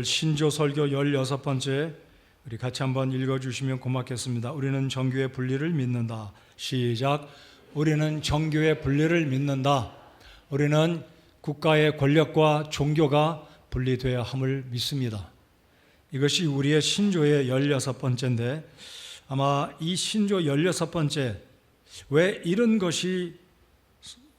오늘 신조 설교 16번째 우리 같이 한번 읽어주시면 고맙겠습니다. 우리는 정교의 분리를 믿는다. 시작. 우리는 정교의 분리를 믿는다. 우리는 국가의 권력과 종교가 분리되어야 함을 믿습니다. 이것이 우리의 신조의 16번째인데 아마 이 신조 16번째 왜 이런 것이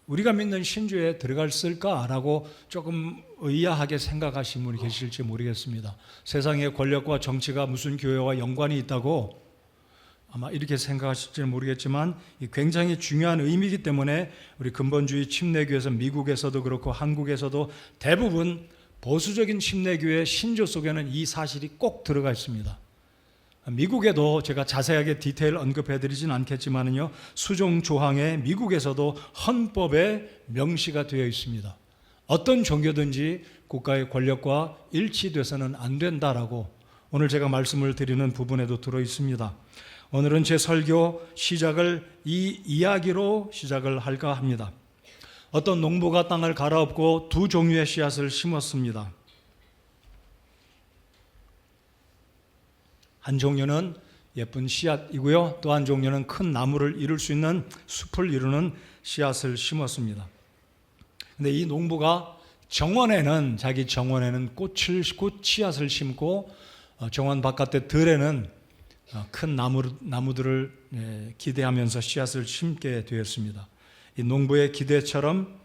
우리가 믿는 신조에 들어갔을까라고 조금 의아하게 생각하시는 분이 계실지 모르겠습니다. 세상의 권력과 정치가 무슨 교회와 연관이 있다고 아마 이렇게 생각하실지는 모르겠지만 굉장히 중요한 의미이기 때문에 우리 근본주의 침례교에서 미국에서도 그렇고 한국에서도 대부분 보수적인 침례교의 신조 속에는 이 사실이 꼭 들어가 있습니다. 미국에도 제가 자세하게 디테일 언급해드리진 않겠지만요, 수종 조항에 미국에서도 헌법에 명시가 되어 있습니다. 어떤 종교든지 국가의 권력과 일치돼서는 안 된다라고 오늘 제가 말씀을 드리는 부분에도 들어 있습니다. 오늘은 제 설교 시작을 이 이야기로 시작을 할까 합니다. 어떤 농부가 땅을 갈아엎고 두 종류의 씨앗을 심었습니다. 한 종류는 예쁜 씨앗이고요, 또 한 종류는 큰 나무를 이룰 수 있는 숲을 이루는 씨앗을 심었습니다. 근데 이 농부가 자기 정원에는 꽃 씨앗을 심고 정원 바깥의 들에는 큰 나무들을 기대하면서 씨앗을 심게 되었습니다. 이 농부의 기대처럼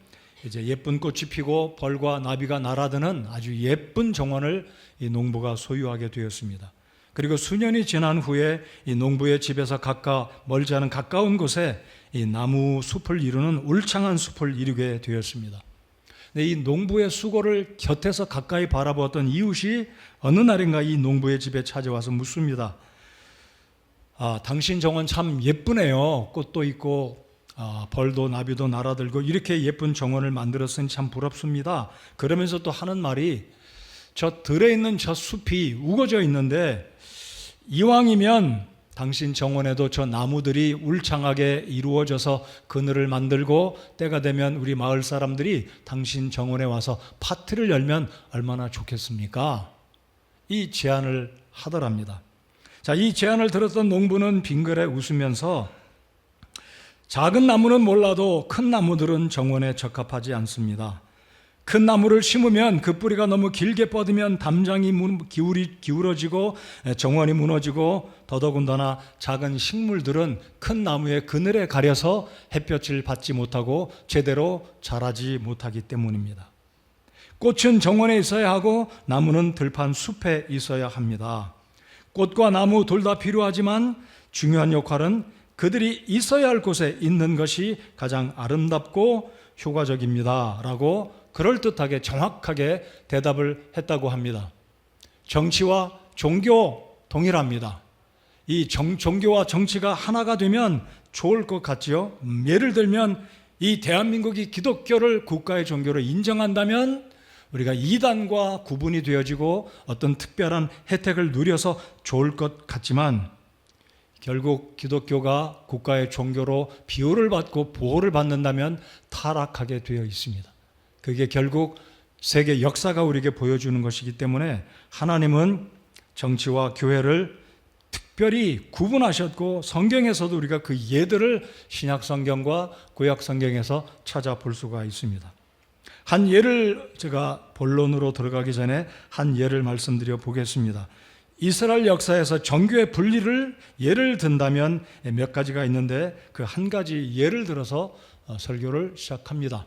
이제 예쁜 꽃이 피고 벌과 나비가 날아드는 아주 예쁜 정원을 이 농부가 소유하게 되었습니다. 그리고 수년이 지난 후에 이 농부의 집에서 멀지 않은 가까운 곳에 이 나무 숲을 이루는 울창한 숲을 이루게 되었습니다. 근데 이 농부의 수고를 곁에서 가까이 바라보았던 이웃이 어느 날인가 이 농부의 집에 찾아와서 묻습니다. 당신 정원 참 예쁘네요. 꽃도 있고 벌도 나비도 날아들고 이렇게 예쁜 정원을 만들었으니 참 부럽습니다. 그러면서 또 하는 말이 저 들에 있는 저 숲이 우거져 있는데 이왕이면 당신 정원에도 저 나무들이 울창하게 이루어져서 그늘을 만들고 때가 되면 우리 마을 사람들이 당신 정원에 와서 파티를 열면 얼마나 좋겠습니까? 이 제안을 하더랍니다. 자, 이 제안을 들었던 농부는 빙그레 웃으면서 작은 나무는 몰라도 큰 나무들은 정원에 적합하지 않습니다. 큰 나무를 심으면 그 뿌리가 너무 길게 뻗으면 담장이 기울어지고 정원이 무너지고 더더군다나 작은 식물들은 큰 나무의 그늘에 가려서 햇볕을 받지 못하고 제대로 자라지 못하기 때문입니다. 꽃은 정원에 있어야 하고 나무는 들판 숲에 있어야 합니다. 꽃과 나무 둘 다 필요하지만 중요한 역할은 그들이 있어야 할 곳에 있는 것이 가장 아름답고 효과적입니다 라고 그럴듯하게 정확하게 대답을 했다고 합니다. 정치와 종교 동일합니다. 이 종교와 정치가 하나가 되면 좋을 것 같지요. 예를 들면 이 대한민국이 기독교를 국가의 종교로 인정한다면 우리가 이단과 구분이 되어지고 어떤 특별한 혜택을 누려서 좋을 것 같지만 결국 기독교가 국가의 종교로 비호를 받고 보호를 받는다면 타락하게 되어 있습니다. 그게 결국 세계 역사가 우리에게 보여주는 것이기 때문에 하나님은 정치와 교회를 특별히 구분하셨고 성경에서도 우리가 그 예들을 신약 성경과 구약 성경에서 찾아볼 수가 있습니다. 한 예를 제가 본론으로 들어가기 전에 한 예를 말씀드려 보겠습니다. 이스라엘 역사에서 정교의 분리를 예를 든다면 몇 가지가 있는데 그 한 가지 예를 들어서 설교를 시작합니다.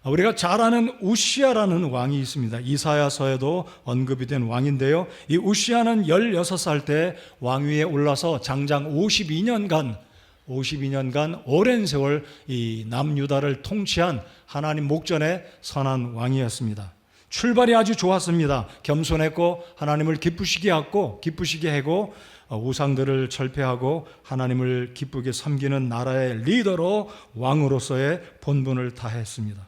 우리가 잘 아는 우시아라는 왕이 있습니다. 이사야서에도 언급이 된 왕인데요. 이 우시아는 16살 때 왕위에 올라서 장장 52년간 오랜 세월 이 남유다를 통치한 하나님 목전의 선한 왕이었습니다. 출발이 아주 좋았습니다. 겸손했고 하나님을 기쁘시게 하고 우상들을 철폐하고 하나님을 기쁘게 섬기는 나라의 리더로 왕으로서의 본분을 다했습니다.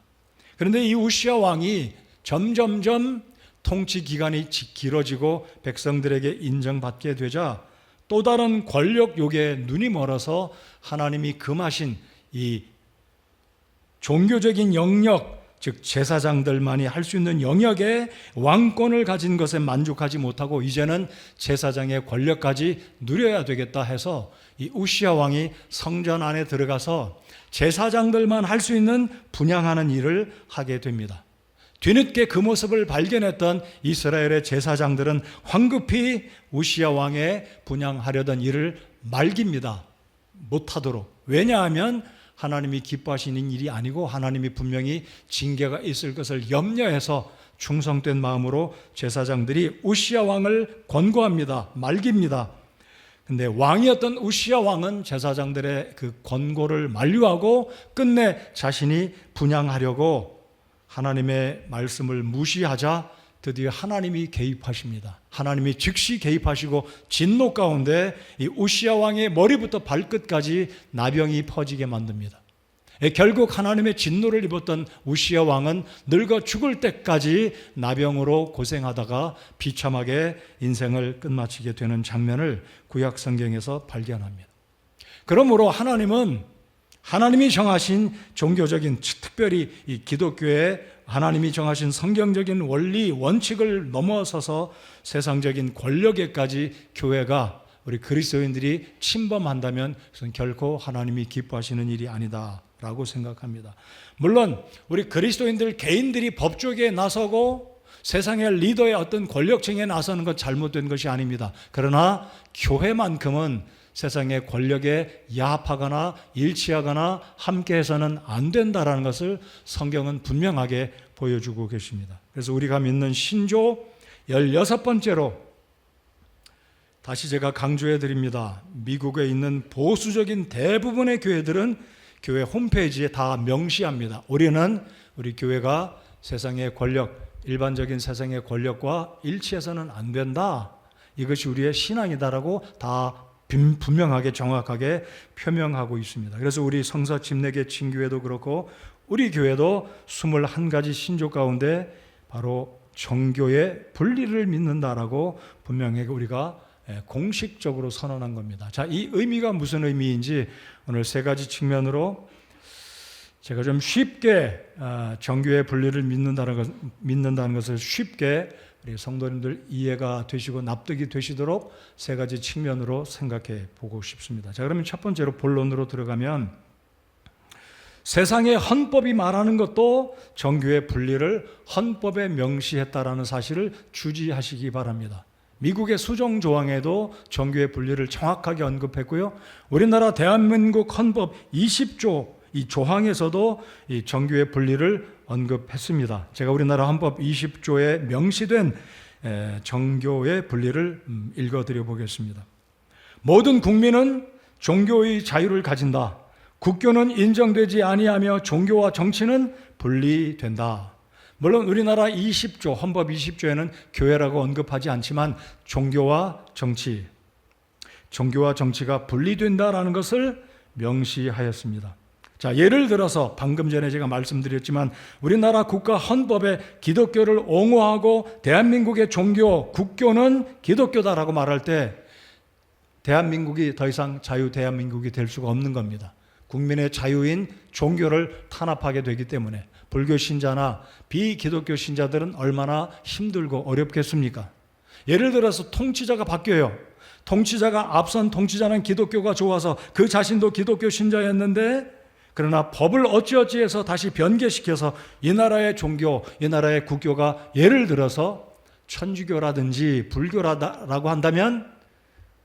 그런데 이 우시아 왕이 점점점 통치 기간이 길어지고 백성들에게 인정받게 되자 또 다른 권력 욕에 눈이 멀어서 하나님이 금하신 이 종교적인 영역, 즉 제사장들만이 할 수 있는 영역에 왕권을 가진 것에 만족하지 못하고 이제는 제사장의 권력까지 누려야 되겠다 해서 이 우시야 왕이 성전 안에 들어가서 제사장들만 할 수 있는 분향하는 일을 하게 됩니다. 뒤늦게 그 모습을 발견했던 이스라엘의 제사장들은 황급히 우시야 왕의 분향하려던 일을 말깁니다. 못하도록. 왜냐하면 하나님이 기뻐하시는 일이 아니고 하나님이 분명히 징계가 있을 것을 염려해서 충성된 마음으로 제사장들이 우시야 왕을 권고합니다. 말깁니다. 근데 왕이었던 우시야 왕은 제사장들의 그 권고를 만류하고 끝내 자신이 분향하려고 하나님의 말씀을 무시하자 드디어 하나님이 개입하십니다. 하나님이 즉시 개입하시고 진노 가운데 이 우시야 왕의 머리부터 발끝까지 나병이 퍼지게 만듭니다. 결국 하나님의 진노를 입었던 우시야 왕은 늙어 죽을 때까지 나병으로 고생하다가 비참하게 인생을 끝마치게 되는 장면을 구약 성경에서 발견합니다. 그러므로 하나님이 정하신 종교적인, 특별히 이 기독교의 하나님이 정하신 성경적인 원리, 원칙을 넘어서서 세상적인 권력에까지 교회가, 우리 그리스도인들이 침범한다면 그것은 결코 하나님이 기뻐하시는 일이 아니다라고 생각합니다. 물론 우리 그리스도인들 개인들이 법조계에 나서고 세상의 리더의 어떤 권력층에 나서는 것 잘못된 것이 아닙니다. 그러나 교회만큼은 세상의 권력에 야합하거나 일치하거나 함께해서는 안 된다라는 것을 성경은 분명하게 보여주고 계십니다. 그래서 우리가 믿는 신조 16번째로 다시 제가 강조해 드립니다. 미국에 있는 보수적인 대부분의 교회들은 교회 홈페이지에 다 명시합니다. 우리 교회가 세상의 권력, 일반적인 세상의 권력과 일치해서는 안 된다. 이것이 우리의 신앙이다라고 다 분명하게 정확하게 표명하고 있습니다. 그래서 우리 성서 집내계 친교회도 그렇고 우리 교회도 21가지 신조 가운데 바로 정교의 분리를 믿는다라고 분명하게 우리가 공식적으로 선언한 겁니다. 자, 이 의미가 무슨 의미인지 오늘 3가지 측면으로 제가 좀 쉽게 정교의 분리를 믿는다는 것을 쉽게 우리 성도님들 이해가 되시고 납득이 되시도록 3가지 측면으로 생각해 보고 싶습니다. 자, 그러면 첫 번째로 본론으로 들어가면 세상의 헌법이 말하는 것도 정교의 분리를 헌법에 명시했다라는 사실을 주지하시기 바랍니다. 미국의 수정조항에도 정교의 분리를 정확하게 언급했고요. 우리나라 대한민국 헌법 20조 이 조항에서도 이 정교의 분리를 언급했습니다. 제가 우리나라 헌법 20조에 명시된 정교의 분리를 읽어드려 보겠습니다. 모든 국민은 종교의 자유를 가진다. 국교는 인정되지 아니하며 종교와 정치는 분리된다. 물론 우리나라 20조, 헌법 20조에는 교회라고 언급하지 않지만 종교와 정치가 분리된다라는 것을 명시하였습니다. 자, 예를 들어서 방금 전에 제가 말씀드렸지만 우리나라 국가 헌법에 기독교를 옹호하고 대한민국의 종교, 국교는 기독교다라고 말할 때 대한민국이 더 이상 자유 대한민국이 될 수가 없는 겁니다. 국민의 자유인 종교를 탄압하게 되기 때문에 불교 신자나 비기독교 신자들은 얼마나 힘들고 어렵겠습니까? 예를 들어서 통치자가 바뀌어요. 통치자가 앞선 통치자는 기독교가 좋아서 그 자신도 기독교 신자였는데 그러나 법을 어찌어찌해서 다시 변개시켜서 이 나라의 종교, 이 나라의 국교가 예를 들어서 천주교라든지 불교라고 한다면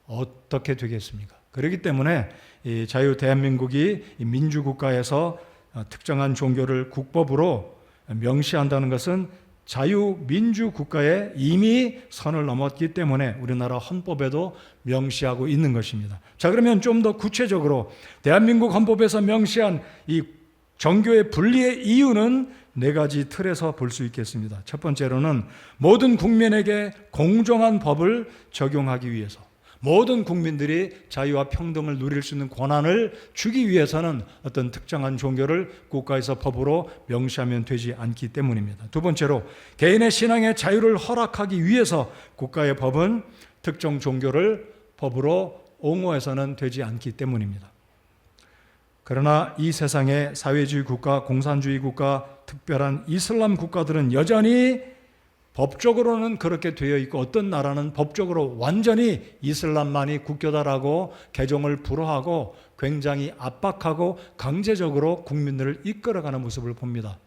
어떻게 되겠습니까? 그렇기 때문에 이 자유 대한민국이 민주국가에서 특정한 종교를 국법으로 명시한다는 것은 자유민주국가에 이미 선을 넘었기 때문에 우리나라 헌법에도 명시하고 있는 것입니다. 자, 그러면 좀 더 구체적으로 대한민국 헌법에서 명시한 이 정교의 분리의 이유는 4가지 틀에서 볼 수 있겠습니다. 첫 번째로는 모든 국민에게 공정한 법을 적용하기 위해서 모든 국민들이 자유와 평등을 누릴 수 있는 권한을 주기 위해서는 어떤 특정한 종교를 국가에서 법으로 명시하면 되지 않기 때문입니다. 두 번째로 개인의 신앙의 자유를 허락하기 위해서 국가의 법은 특정 종교를 법으로 옹호해서는 되지 않기 때문입니다. 그러나 이 세상의 사회주의 국가, 공산주의 국가, 특별한 이슬람 국가들은 여전히 법적으로는 그렇게 되어 있고, 어떤 나라는 법적으로 완전히 이슬람만이 국교다라고 개종을 불허하고 굉장히 압박하고 강제적으로 국민들을 이끌어가는 모습을 봅니다.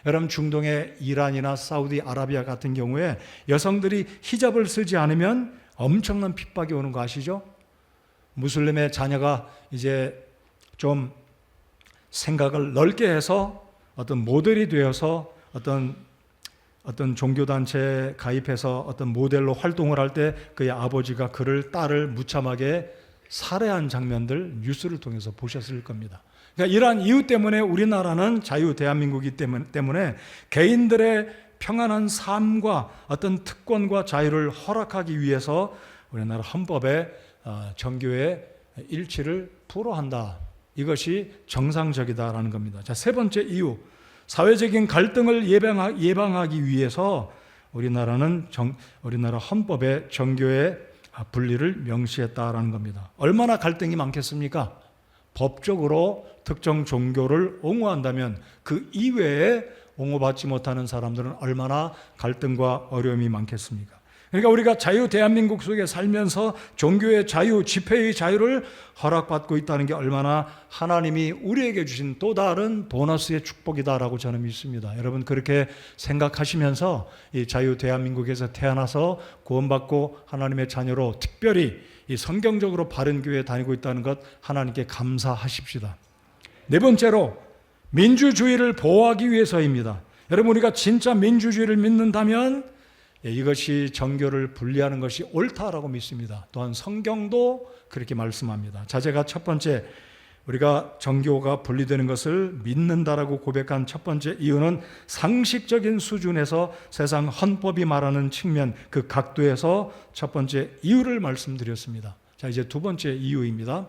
여러분, 중동의 이란이나 사우디아라비아 같은 경우에 여성들이 히잡을 쓰지 않으면 엄청난 핍박이 오는 거 아시죠? 무슬림의 자녀가 이제 좀 생각을 넓게 해서 어떤 모델이 되어서 어떤 종교단체에 가입해서 어떤 모델로 활동을 할 때 그의 아버지가 그를 딸을 무참하게 살해한 장면들 뉴스를 통해서 보셨을 겁니다. 그러니까 이러한 이유 때문에 우리나라는 자유 대한민국이기 때문에 개인들의 평안한 삶과 어떤 특권과 자유를 허락하기 위해서 우리나라 헌법에 정교의 일치를 불허한다. 이것이 정상적이다라는 겁니다. 자, 세 번째 이유, 사회적인 갈등을 예방하기 위해서 우리나라 헌법에 정교의 분리를 명시했다라는 겁니다. 얼마나 갈등이 많겠습니까? 법적으로 특정 종교를 옹호한다면 그 이외에 옹호받지 못하는 사람들은 얼마나 갈등과 어려움이 많겠습니까? 그러니까 우리가 자유 대한민국 속에 살면서 종교의 자유, 집회의 자유를 허락받고 있다는 게 얼마나 하나님이 우리에게 주신 또 다른 보너스의 축복이다라고 저는 믿습니다. 여러분, 그렇게 생각하시면서 이 자유 대한민국에서 태어나서 구원받고 하나님의 자녀로 특별히 이 성경적으로 바른 교회에 다니고 있다는 것 하나님께 감사하십시다. 네 번째로 민주주의를 보호하기 위해서입니다. 여러분, 우리가 진짜 민주주의를 믿는다면 이것이 정교를 분리하는 것이 옳다라고 믿습니다. 또한 성경도 그렇게 말씀합니다. 자, 제가 첫 번째, 우리가 정교가 분리되는 것을 믿는다라고 고백한 첫 번째 이유는 상식적인 수준에서 세상 헌법이 말하는 측면, 그 각도에서 첫 번째 이유를 말씀드렸습니다. 자, 이제 두 번째 이유입니다.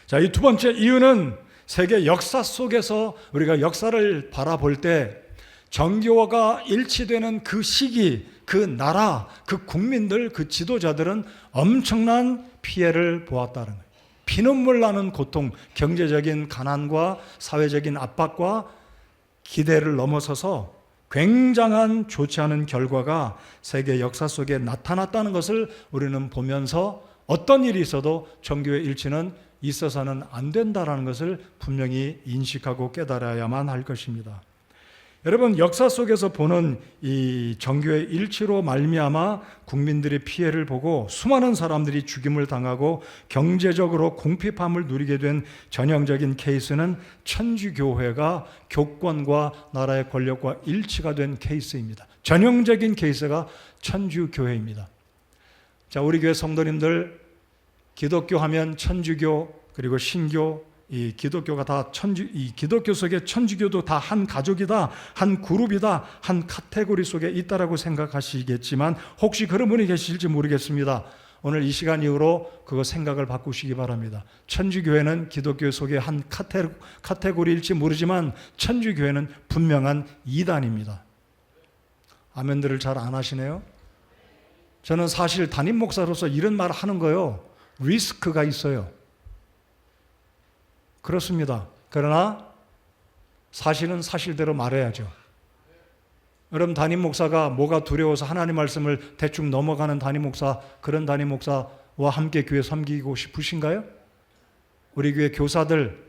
자, 이 두 번째 이유는 세계 역사 속에서 우리가 역사를 바라볼 때 정교가 일치되는 그 시기, 그 나라, 그 국민들, 그 지도자들은 엄청난 피해를 보았다는 거예요. 피눈물 나는 고통, 경제적인 가난과 사회적인 압박과 기대를 넘어서서 굉장한 좋지 않은 결과가 세계 역사 속에 나타났다는 것을 우리는 보면서 어떤 일이 있어도 정교의 일치는 있어서는 안 된다는 것을 분명히 인식하고 깨달아야만 할 것입니다. 여러분, 역사 속에서 보는 이 정교의 일치로 말미암아 국민들의 피해를 보고 수많은 사람들이 죽임을 당하고 경제적으로 궁핍함을 누리게 된 전형적인 케이스는 천주교회가 교권과 나라의 권력과 일치가 된 케이스입니다. 전형적인 케이스가 천주교회입니다. 자, 우리 교회 성도님들, 기독교 하면 천주교 그리고 신교, 이 기독교가 다 이 기독교 속에 천주교도 다 한 가족이다, 한 그룹이다, 한 카테고리 속에 있다라고 생각하시겠지만 혹시 그런 분이 계실지 모르겠습니다. 오늘 이 시간 이후로 그거 생각을 바꾸시기 바랍니다. 천주교회는 기독교 속의 한 카테고리일지 모르지만 천주교회는 분명한 이단입니다. 아멘들을 잘 안 하시네요. 저는 사실 담임 목사로서 이런 말을 하는 거요, 리스크가 있어요. 그렇습니다. 그러나 사실은 사실대로 말해야죠. 여러분, 담임 목사가 뭐가 두려워서 하나님 말씀을 대충 넘어가는 담임 목사, 그런 담임 목사와 함께 교회 섬기고 싶으신가요? 우리 교회 교사들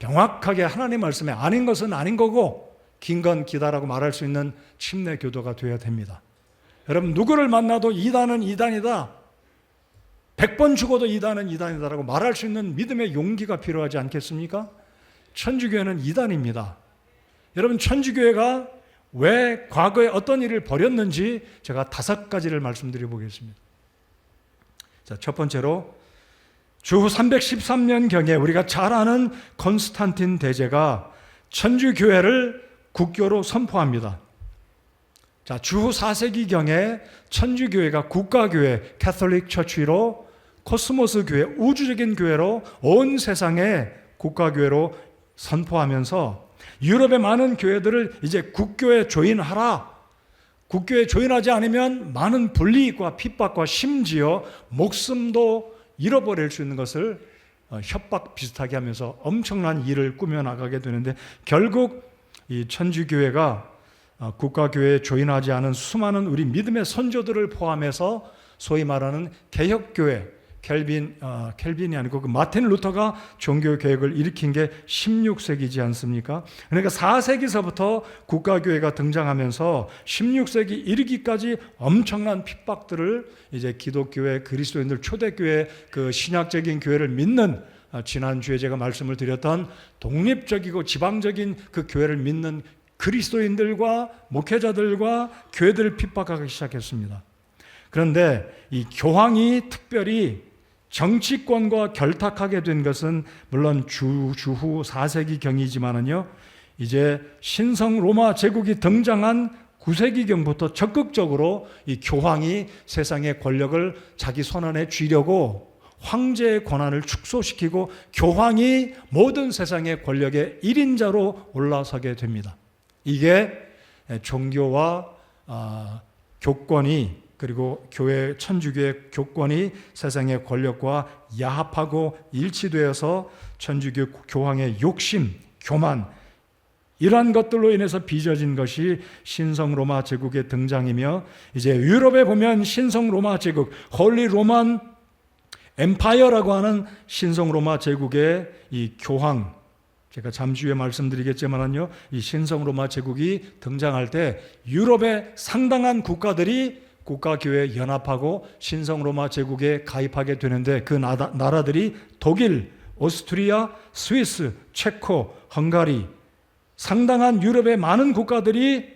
명확하게 하나님 말씀에 아닌 것은 아닌 거고 긴 건 기다라고 말할 수 있는 침례 교도가 되어야 됩니다. 여러분, 누구를 만나도 이단은 이단이다, 100번 죽어도 이단은 이단이다라고 말할 수 있는 믿음의 용기가 필요하지 않겠습니까? 천주교회는 이단입니다. 여러분, 천주교회가 왜 과거에 어떤 일을 벌였는지 제가 5가지를 말씀드려 보겠습니다. 자, 첫 번째로 주후 313년경에 우리가 잘 아는 콘스탄틴 대제가 천주교회를 국교로 선포합니다. 자, 주후 4세기경에 천주교회가 국가교회, 캐톨릭 처치로 코스모스 교회, 우주적인 교회로 온 세상에 국가교회로 선포하면서 유럽의 많은 교회들을 이제 국교에 조인하라, 국교에 조인하지 않으면 많은 불이익과 핍박과 심지어 목숨도 잃어버릴 수 있는 것을 협박 비슷하게 하면서 엄청난 일을 꾸며나가게 되는데, 결국 이 천주교회가 국가교회에 조인하지 않은 수많은 우리 믿음의 선조들을 포함해서 소위 말하는 개혁교회, 켈빈이 아니고 그 마틴 루터가 종교개혁을 일으킨 게 16세기지 않습니까? 그러니까 4세기서부터 국가교회가 등장하면서 16세기 이르기까지 엄청난 핍박들을 이제 기독교회, 그리스도인들, 초대교회, 그 신약적인 교회를 믿는, 지난주에 제가 말씀을 드렸던 독립적이고 지방적인 그 교회를 믿는 그리스도인들과 목회자들과 교회들을 핍박하기 시작했습니다. 그런데 이 교황이 특별히 정치권과 결탁하게 된 것은 물론 주후 4세기경이지만은요, 이제 신성 로마 제국이 등장한 9세기경부터 적극적으로 이 교황이 세상의 권력을 자기 손안에 쥐려고 황제의 권한을 축소시키고 교황이 모든 세상의 권력의 1인자로 올라서게 됩니다. 이게 종교와 교권이, 그리고 교회, 천주교의 교권이 세상의 권력과 야합하고 일치되어서 천주교 교황의 욕심, 교만, 이러한 것들로 인해서 빚어진 것이 신성 로마 제국의 등장이며, 이제 유럽에 보면 신성 로마 제국, 홀리 로만 엠파이어라고 하는 신성 로마 제국의 이 교황, 제가 잠시 후에 말씀드리겠지만요, 이 신성 로마 제국이 등장할 때 유럽의 상당한 국가들이 국가교회에 연합하고 신성 로마 제국에 가입하게 되는데, 그 나라들이 독일, 오스트리아, 스위스, 체코, 헝가리, 상당한 유럽의 많은 국가들이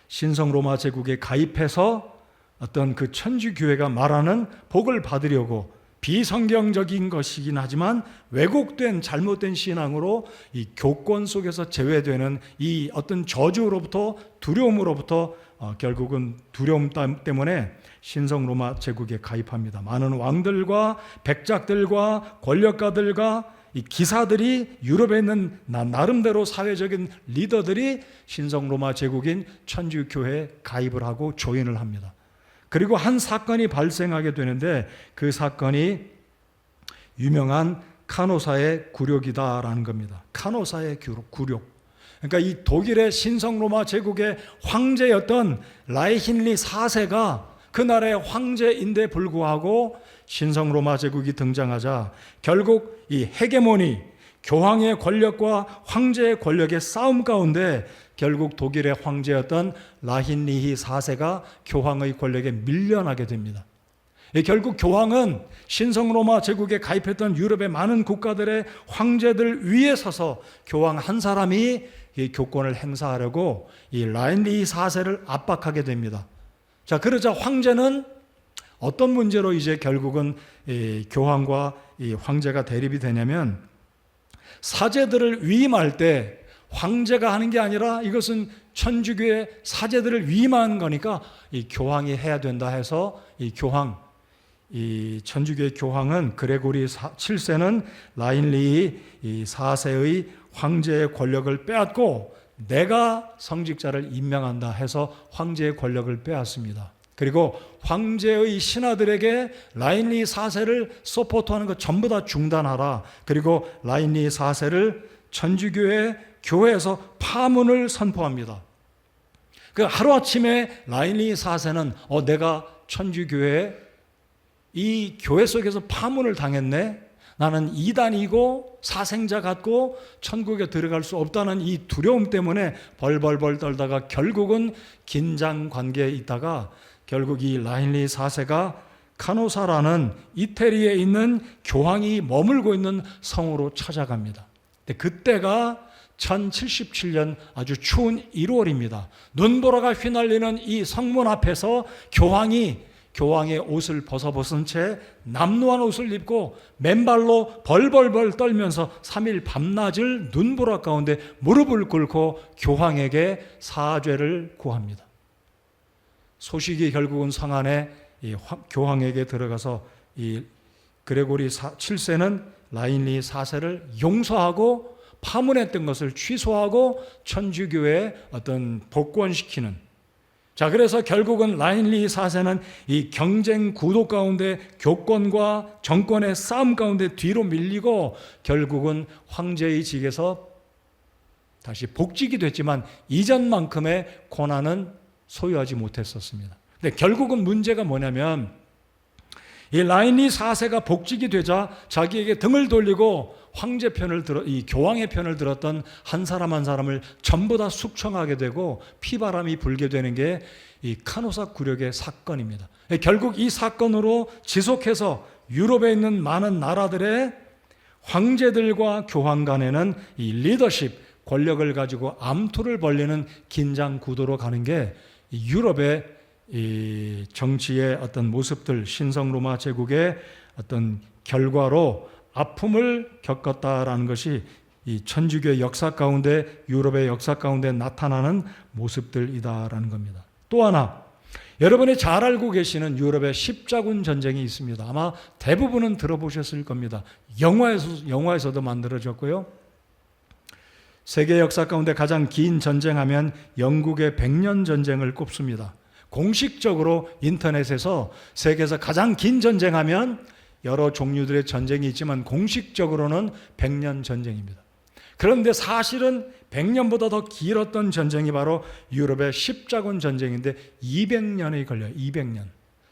신성 로마 제국에 가입해서 어떤 그 천주교회가 말하는 복을 받으려고, 비성경적인 것이긴 하지만 왜곡된 잘못된 신앙으로 이 교권 속에서 제외되는 이 어떤 저주로부터, 두려움으로부터 결국은 두려움 때문에 신성 로마 제국에 가입합니다. 많은 왕들과 백작들과 권력가들과 이 기사들이, 유럽에 있는 나름대로 사회적인 리더들이 신성 로마 제국인 천주교회에 가입을 하고 조인을 합니다. 그리고 한 사건이 발생하게 되는데, 그 사건이 유명한 카노사의 굴욕이다라는 겁니다. 카노사의 굴욕. 그러니까 이 독일의 신성 로마 제국의 황제였던 라이힌리 4세가 그 나라의 황제인데 불구하고 신성 로마 제국이 등장하자 결국 이 헤게모니, 교황의 권력과 황제의 권력의 싸움 가운데 결국 독일의 황제였던 라힌리히 4세가 교황의 권력에 밀려나게 됩니다. 결국 교황은 신성 로마 제국에 가입했던 유럽의 많은 국가들의 황제들 위에 서서 교황 한 사람이 이 교권을 행사하려고 이 라힌리히 4세를 압박하게 됩니다. 자, 그러자 황제는 어떤 문제로 이제 결국은 이 교황과 이 황제가 대립이 되냐면, 사제들을 위임할 때 황제가 하는 게 아니라 이것은 천주교의 사제들을 위임한 거니까 이 교황이 해야 된다 해서 이 천주교의 교황은 그레고리 7세는 라힌리히 4세의 황제의 권력을 빼앗고 내가 성직자를 임명한다 해서 황제의 권력을 빼앗습니다. 그리고 황제의 신하들에게 라힌리히 4세를 서포트하는 것 전부 다 중단하라. 그리고 라힌리히 4세를 천주교의 교회에서 파문을 선포합니다. 그 하루아침에 라힌리히 4세는 내가 천주교회 이 교회 속에서 파문을 당했네. 나는 이단이고 사생자 같고 천국에 들어갈 수 없다는 이 두려움 때문에 벌벌벌 떨다가 결국은 긴장 관계에 있다가 결국 이 라힌리히 4세가 카노사라는 이태리에 있는 교황이 머물고 있는 성으로 찾아갑니다. 그때가 1077년 아주 추운 1월입니다. 눈보라가 휘날리는 이 성문 앞에서 교황의 옷을 벗은 채 남루한 옷을 입고 맨발로 벌벌벌 떨면서 3일 밤낮을 눈보라 가운데 무릎을 꿇고 교황에게 사죄를 구합니다. 소식이 결국은 성 안에 교황에게 들어가서 이 그레고리 7세는 라힌리히 4세를 용서하고 파문했던 것을 취소하고 천주교에 어떤 복권시키는, 자, 그래서 결국은 라인리 4세는 이 경쟁 구도 가운데 교권과 정권의 싸움 가운데 뒤로 밀리고 결국은 황제의 직에서 다시 복직이 됐지만 이전만큼의 권한은 소유하지 못했었습니다. 근데 결국은 문제가 뭐냐면 이 라인리 4세가 복직이 되자 자기에게 등을 돌리고 황제 편을 이 교황의 편을 들었던 한 사람 한 사람을 전부 다 숙청하게 되고 피바람이 불게 되는 게 이 카노사 굴욕의 사건입니다. 결국 이 사건으로 지속해서 유럽에 있는 많은 나라들의 황제들과 교황 간에는 이 리더십, 권력을 가지고 암투를 벌리는 긴장 구도로 가는 게 유럽의 이 정치의 어떤 모습들, 신성 로마 제국의 어떤 결과로 아픔을 겪었다라는 것이 이 천주교의 역사 가운데, 유럽의 역사 가운데 나타나는 모습들이다라는 겁니다. 또 하나, 여러분이 잘 알고 계시는 유럽의 십자군 전쟁이 있습니다. 아마 대부분은 들어보셨을 겁니다. 영화에서도 만들어졌고요. 세계 역사 가운데 가장 긴 전쟁하면 영국의 100년 전쟁을 꼽습니다. 공식적으로 인터넷에서 세계에서 가장 긴 전쟁하면 여러 종류들의 전쟁이 있지만 공식적으로는 100년 전쟁입니다. 그런데 사실은 100년보다 더 길었던 전쟁이 바로 유럽의 십자군 전쟁인데 200년이 걸려요. 200년.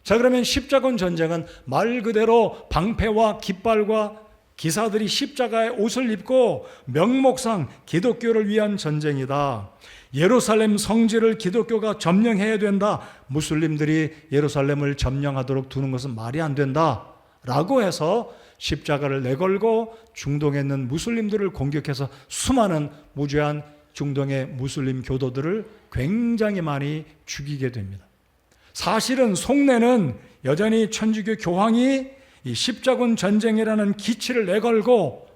자, 그러면 십자군 전쟁은 말 그대로 방패와 깃발과 기사들이 십자가의 옷을 입고 명목상 기독교를 위한 전쟁이다. 예루살렘 성지를 기독교가 점령해야 된다. 무슬림들이 예루살렘을 점령하도록 두는 것은 말이 안 된다. 라고 해서 십자가를 내걸고 중동에 있는 무슬림들을 공격해서 수많은 무죄한 중동의 무슬림 교도들을 굉장히 많이 죽이게 됩니다. 사실은 속내는 여전히 천주교 교황이 이 십자군 전쟁이라는 기치를 내걸고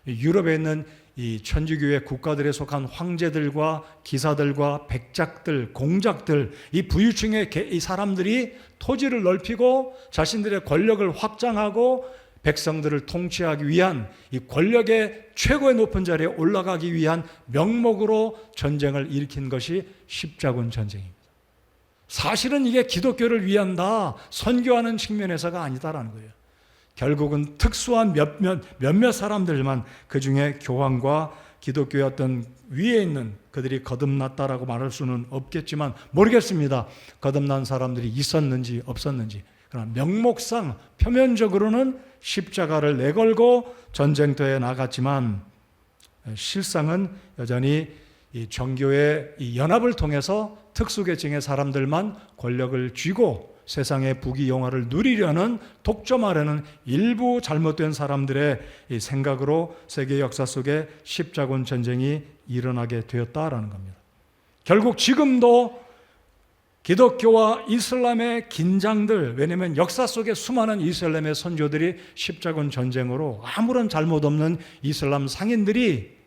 유럽에 있는 이 천주교의 국가들에 속한 황제들과 기사들과 백작들, 공작들, 이 부유층의 이 사람들이 토지를 넓히고 자신들의 권력을 확장하고 백성들을 통치하기 위한 이 권력의 최고의 높은 자리에 올라가기 위한 명목으로 전쟁을 일으킨 것이 십자군 전쟁입니다. 사실은 이게 기독교를 위한다, 선교하는 측면에서가 아니다라는 거예요. 결국은 특수한 몇몇 사람들만, 그 중에 교황과 기독교의 어떤 위에 있는 그들이 거듭났다라고 말할 수는 없겠지만 모르겠습니다. 거듭난 사람들이 있었는지 없었는지. 그러나 명목상 표면적으로는 십자가를 내걸고 전쟁터에 나갔지만 실상은 여전히 이 정교의 이 연합을 통해서 특수계층의 사람들만 권력을 쥐고 세상의 부귀영화를 누리려는, 독점하려는 일부 잘못된 사람들의 이 생각으로 세계 역사 속에 십자군 전쟁이 일어나게 되었다라는 겁니다. 결국 지금도 기독교와 이슬람의 긴장들, 왜냐하면 역사 속에 수많은 이슬람의 선조들이 십자군 전쟁으로 아무런 잘못 없는 이슬람 상인들이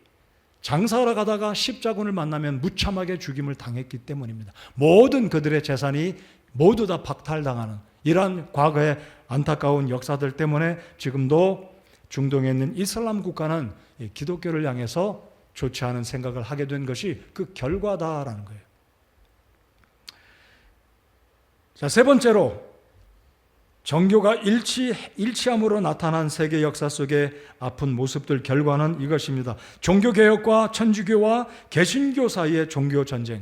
장사하러 가다가 십자군을 만나면 무참하게 죽임을 당했기 때문입니다. 모든 그들의 재산이 모두 다 박탈당하는 이러한 과거의 안타까운 역사들 때문에 지금도 중동에 있는 이슬람 국가는 기독교를 향해서 좋지 않은 생각을 하게 된 것이 그 결과다라는 거예요. 자, 세 번째로 정교가 일치함으로 나타난 세계 역사 속의 아픈 모습들 결과는 이것입니다. 종교개혁과 천주교와 개신교 사이의 종교전쟁.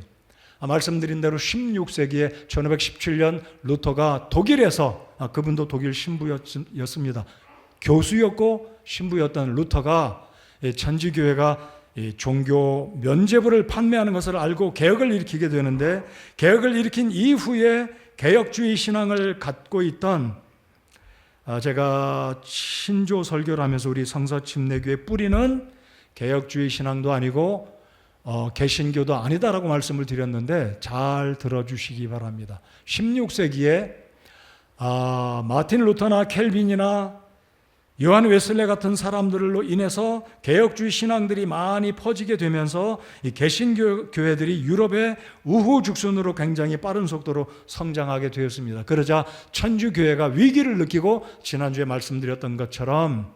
말씀드린 대로 16세기에 1517년 루터가 독일에서, 그분도 독일 신부였습니다. 교수였고 신부였던 루터가 천주교회가 종교 면죄부를 판매하는 것을 알고 개혁을 일으키게 되는데, 개혁을 일으킨 이후에 개혁주의 신앙을 갖고 있던, 제가 신조 설교를 하면서 우리 성서침례교의 뿌리는 개혁주의 신앙도 아니고 개신교도 아니다라고 말씀을 드렸는데 잘 들어주시기 바랍니다. 16세기에 마틴 루터나 켈빈이나 요한 웨슬레 같은 사람들로 인해서 개혁주의 신앙들이 많이 퍼지게 되면서 이 개신교 교회들이 유럽의 우후죽순으로 굉장히 빠른 속도로 성장하게 되었습니다. 그러자 천주교회가 위기를 느끼고 지난주에 말씀드렸던 것처럼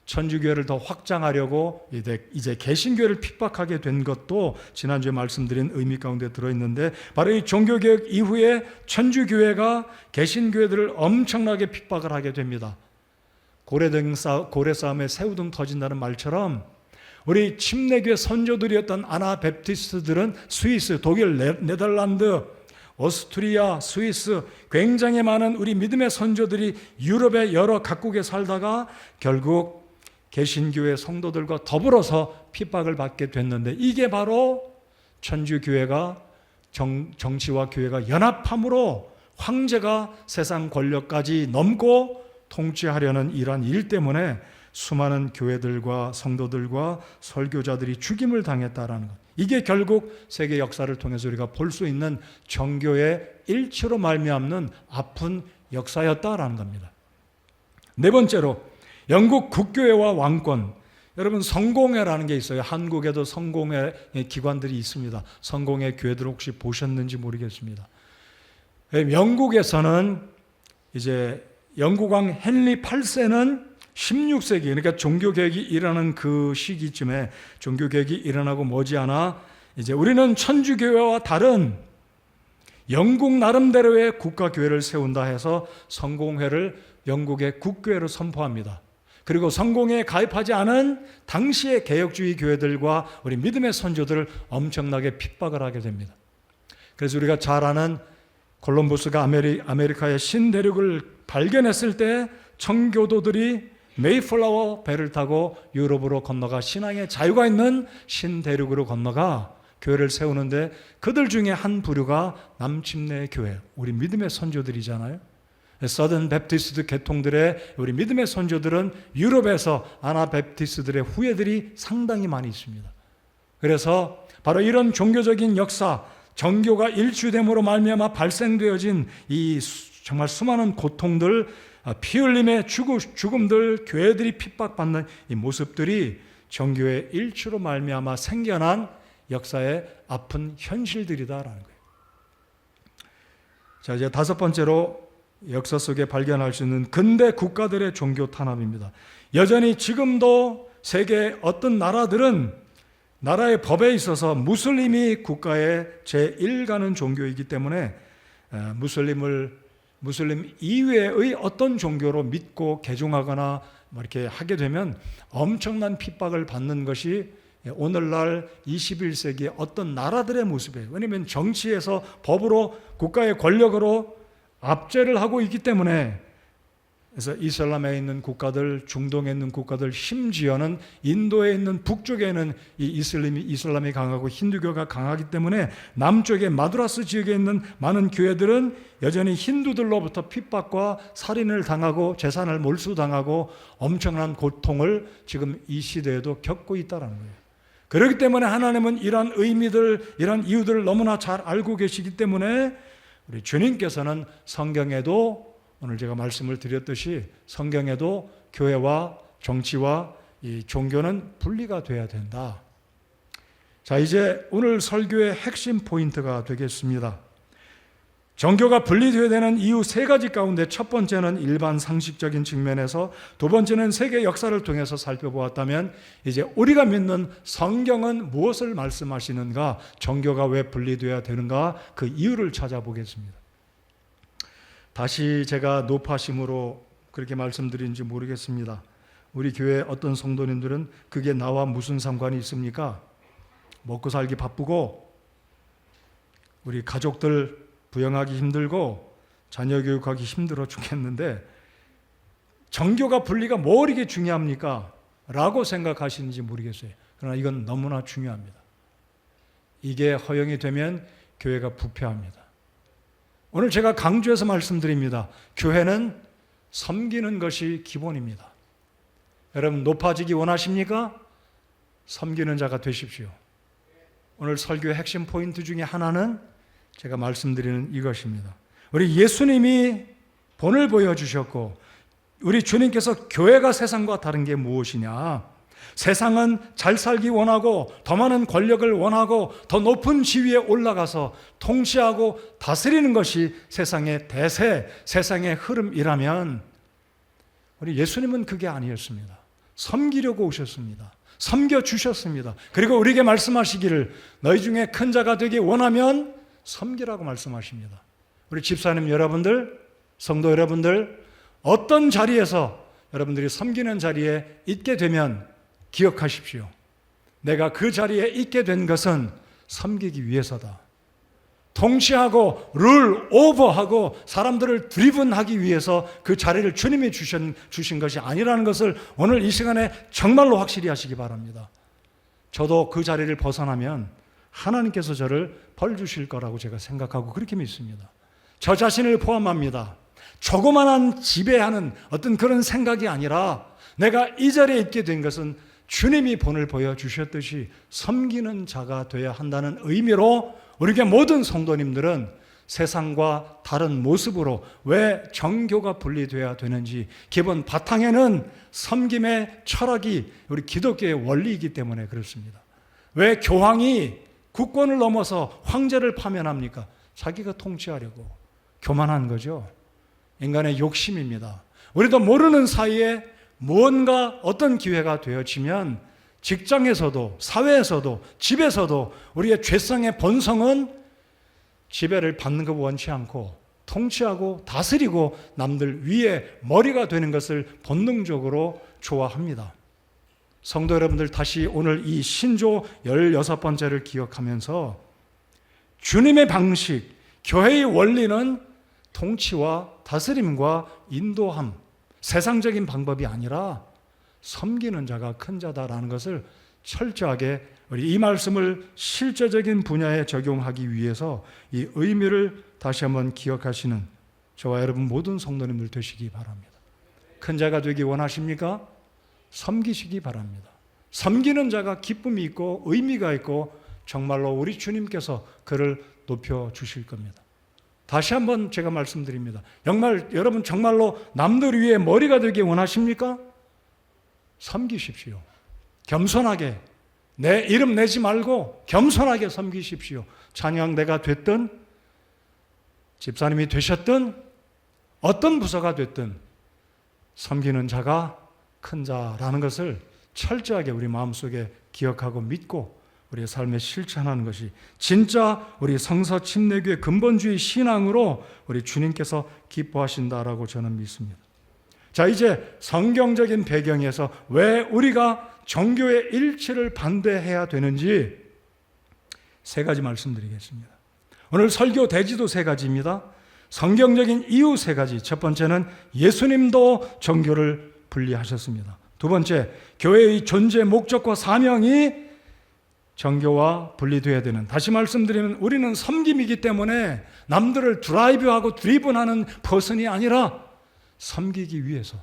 천주교회를 더 확장하려고 이제 개신교회를 핍박하게 된 것도 지난주에 말씀드린 의미 가운데 들어있는데, 바로 이 종교개혁 이후에 천주교회가 개신교회들을 엄청나게 핍박을 하게 됩니다. 고래 싸움에 새우등 터진다는 말처럼 우리 침례교회 선조들이었던 아나베프티스트들은 스위스, 독일, 네덜란드, 오스트리아, 스위스, 굉장히 많은 우리 믿음의 선조들이 유럽의 여러 각국에 살다가 결국 개신교회 성도들과 더불어서 핍박을 받게 됐는데, 이게 바로 천주교회가 정치와 교회가 연합함으로 황제가 세상 권력까지 넘고 통치하려는 이러한 일 때문에 수많은 교회들과 성도들과 설교자들이 죽임을 당했다라는 것. 이게 결국 세계 역사를 통해서 우리가 볼 수 있는 정교의 일치로 말미암는 아픈 역사였다라는 겁니다. 네 번째로 영국 국교회와 왕권. 여러분, 성공회라는 게 있어요. 한국에도 성공회 기관들이 있습니다. 성공회 교회들 혹시 보셨는지 모르겠습니다. 영국에서는 이제 영국 왕 헨리 8세는 16세기, 그러니까 종교개혁이 일어나는 그 시기쯤에, 종교개혁이 일어나고 머지않아 이제 우리는 천주교회와 다른 영국 나름대로의 국가교회를 세운다 해서 성공회를 영국의 국교회로 선포합니다. 그리고 성공회에 가입하지 않은 당시의 개혁주의 교회들과 우리 믿음의 선조들을 엄청나게 핍박을 하게 됩니다. 그래서 우리가 잘 아는 콜럼버스가 아메리카의 신대륙을 발견했을 때 청교도들이 메이플라워 배를 타고 유럽으로 건너가 신앙의 자유가 있는 신대륙으로 건너가 교회를 세우는데, 그들 중에 한 부류가 남침내 교회, 우리 믿음의 선조들이잖아요. 서든 베프티스트 계통들의 우리 믿음의 선조들은 유럽에서 아나베프티스트들의 후예들이 상당히 많이 있습니다. 그래서 바로 이런 종교적인 역사, 정교가 일주됨으로 말미암아 발생되어진 이 정말 수많은 고통들, 피 흘림의 죽음들, 교회들이 핍박받는 이 모습들이 정교의 일치로 말미암아 생겨난 역사의 아픈 현실들이다라는 거예요. 자, 이제 다섯 번째로 역사 속에 발견할 수 있는 근대 국가들의 종교 탄압입니다. 여전히 지금도 세계 어떤 나라들은 나라의 법에 있어서 무슬림이 국가의 제1가는 종교이기 때문에 무슬림 이외의 어떤 종교로 믿고 개종하거나 이렇게 하게 되면 엄청난 핍박을 받는 것이 오늘날 21세기의 어떤 나라들의 모습이에요. 왜냐하면 정치에서 법으로 국가의 권력으로 압제를 하고 있기 때문에. 그래서 이슬람에 있는 국가들, 중동에 있는 국가들, 심지어는 인도에 있는 북쪽에 있는 이 이슬람이 강하고 힌두교가 강하기 때문에 남쪽의 마드라스 지역에 있는 많은 교회들은 여전히 힌두들로부터 핍박과 살인을 당하고 재산을 몰수당하고 엄청난 고통을 지금 이 시대에도 겪고 있다는 거예요. 그렇기 때문에 하나님은 이러한 의미들, 이러한 이유들을 너무나 잘 알고 계시기 때문에 우리 주님께서는 성경에도, 오늘 제가 말씀을 드렸듯이 성경에도 교회와 정치와 이 종교는 분리가 돼야 된다. 자, 이제 오늘 설교의 핵심 포인트가 되겠습니다. 정교가 분리되어야 되는 이유 세 가지 가운데 첫 번째는 일반 상식적인 측면에서, 두 번째는 세계 역사를 통해서 살펴보았다면, 이제 우리가 믿는 성경은 무엇을 말씀하시는가, 정교가 왜 분리되어야 되는가, 그 이유를 찾아보겠습니다. 다시 제가 노파심으로 그렇게 말씀드린지 모르겠습니다. 우리 교회 어떤 성도님들은 그게 나와 무슨 상관이 있습니까? 먹고 살기 바쁘고 우리 가족들 부양하기 힘들고 자녀 교육하기 힘들어 죽겠는데 정교가 분리가 뭐 이렇게 중요합니까? 라고 생각하시는지 모르겠어요. 그러나 이건 너무나 중요합니다. 이게 허용이 되면 교회가 부패합니다. 오늘 제가 강조해서 말씀드립니다. 교회는 섬기는 것이 기본입니다. 여러분, 높아지기 원하십니까? 섬기는 자가 되십시오. 오늘 설교의 핵심 포인트 중에 하나는 제가 말씀드리는 이것입니다. 우리 예수님이 본을 보여주셨고 우리 주님께서 교회가 세상과 다른 게 무엇이냐? 세상은 잘 살기 원하고 더 많은 권력을 원하고 더 높은 지위에 올라가서 통치하고 다스리는 것이 세상의 대세, 세상의 흐름이라면 우리 예수님은 그게 아니었습니다. 섬기려고 오셨습니다. 섬겨주셨습니다. 그리고 우리에게 말씀하시기를 너희 중에 큰 자가 되기 원하면 섬기라고 말씀하십니다. 우리 집사님 여러분들, 성도 여러분들, 어떤 자리에서 여러분들이 섬기는 자리에 있게 되면 기억하십시오. 내가 그 자리에 있게 된 것은 섬기기 위해서다. 통치하고 룰 오버하고 사람들을 드리븐하기 위해서 그 자리를 주님이 주신 것이 아니라는 것을 오늘 이 시간에 정말로 확실히 하시기 바랍니다. 저도 그 자리를 벗어나면 하나님께서 저를 벌 주실 거라고 제가 생각하고 그렇게 믿습니다. 저 자신을 포함합니다. 조그만한 지배하는 어떤 그런 생각이 아니라 내가 이 자리에 있게 된 것은 주님이 본을 보여주셨듯이 섬기는 자가 되어야 한다는 의미로 우리에게 모든 성도님들은 세상과 다른 모습으로 왜 정교가 분리되어야 되는지 기본 바탕에는 섬김의 철학이 우리 기독교의 원리이기 때문에 그렇습니다. 왜 교황이 국권을 넘어서 황제를 파면합니까? 자기가 통치하려고. 교만한 거죠. 인간의 욕심입니다. 우리도 모르는 사이에 무언가 어떤 기회가 되어지면 직장에서도 사회에서도 집에서도 우리의 죄성의 본성은 지배를 받는 것 원치 않고 통치하고 다스리고 남들 위에 머리가 되는 것을 본능적으로 좋아합니다. 성도 여러분들, 다시 오늘 이 신조 16번째를 기억하면서 주님의 방식, 교회의 원리는 통치와 다스림과 인도함, 세상적인 방법이 아니라 섬기는 자가 큰 자다라는 것을 철저하게 우리 이 말씀을 실제적인 분야에 적용하기 위해서 이 의미를 다시 한번 기억하시는 저와 여러분 모든 성도님들 되시기 바랍니다. 큰 자가 되기 원하십니까? 섬기시기 바랍니다. 섬기는 자가 기쁨이 있고 의미가 있고 정말로 우리 주님께서 그를 높여주실 겁니다. 다시 한번 제가 말씀드립니다. 여러분 정말로 남들 위에 머리가 되기 원하십니까? 섬기십시오. 겸손하게 내 이름 내지 말고 겸손하게 섬기십시오. 찬양대가 됐든 집사님이 되셨든 어떤 부서가 됐든 섬기는 자가 큰 자라는 것을 철저하게 우리 마음속에 기억하고 믿고 우리의 삶에 실천하는 것이 진짜 우리 성서 침례교의 근본주의 신앙으로 우리 주님께서 기뻐하신다라고 저는 믿습니다. 자, 이제 성경적인 배경에서 왜 우리가 종교의 일치를 반대해야 되는지 세 가지 말씀드리겠습니다. 오늘 설교 대지도 세 가지입니다. 성경적인 이유 세 가지. 첫 번째는 예수님도 종교를 분리하셨습니다. 두 번째, 교회의 존재 목적과 사명이 정교와 분리되어야 되는, 다시 말씀드리면 우리는 섬김이기 때문에 남들을 드라이브하고 드리븐하는 퍼슨이 아니라 섬기기 위해서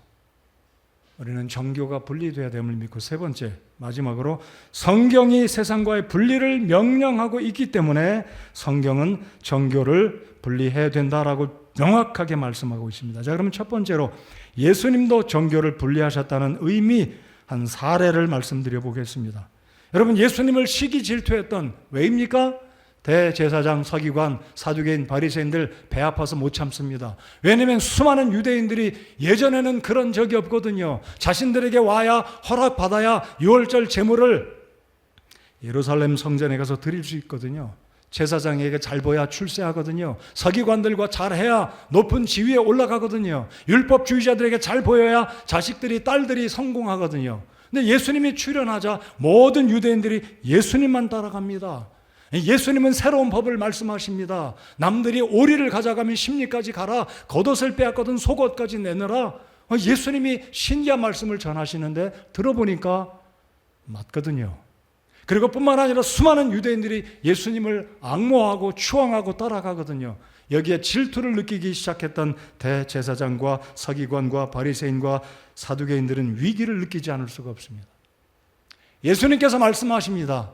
우리는 정교가 분리되어야 됨을 믿고, 세 번째 마지막으로 성경이 세상과의 분리를 명령하고 있기 때문에 성경은 정교를 분리해야 된다라고 명확하게 말씀하고 있습니다. 자, 그러면 첫 번째로 예수님도 정교를 분리하셨다는 의미 한 사례를 말씀드려 보겠습니다. 여러분, 예수님을 시기 질투했던 왜입니까? 대제사장, 서기관, 사두개인, 바리새인들 배 아파서 못 참습니다. 왜냐하면 수많은 유대인들이 예전에는 그런 적이 없거든요. 자신들에게 와야 허락받아야 유월절 제물을 예루살렘 성전에 가서 드릴 수 있거든요. 제사장에게 잘 보여야 출세하거든요. 서기관들과 잘해야 높은 지위에 올라가거든요. 율법주의자들에게 잘 보여야 자식들이, 딸들이 성공하거든요. 근데 예수님이 출현하자 모든 유대인들이 예수님만 따라갑니다. 예수님은 새로운 법을 말씀하십니다. 남들이 오리를 가져가면 심리까지 가라, 겉옷을 빼앗거든 속옷까지 내놓으라. 예수님이 신기한 말씀을 전하시는데 들어보니까 맞거든요. 그리고 뿐만 아니라 수많은 유대인들이 예수님을 앙모하고 추앙하고 따라가거든요. 여기에 질투를 느끼기 시작했던 대제사장과 서기관과 바리새인과 사두개인들은 위기를 느끼지 않을 수가 없습니다. 예수님께서 말씀하십니다.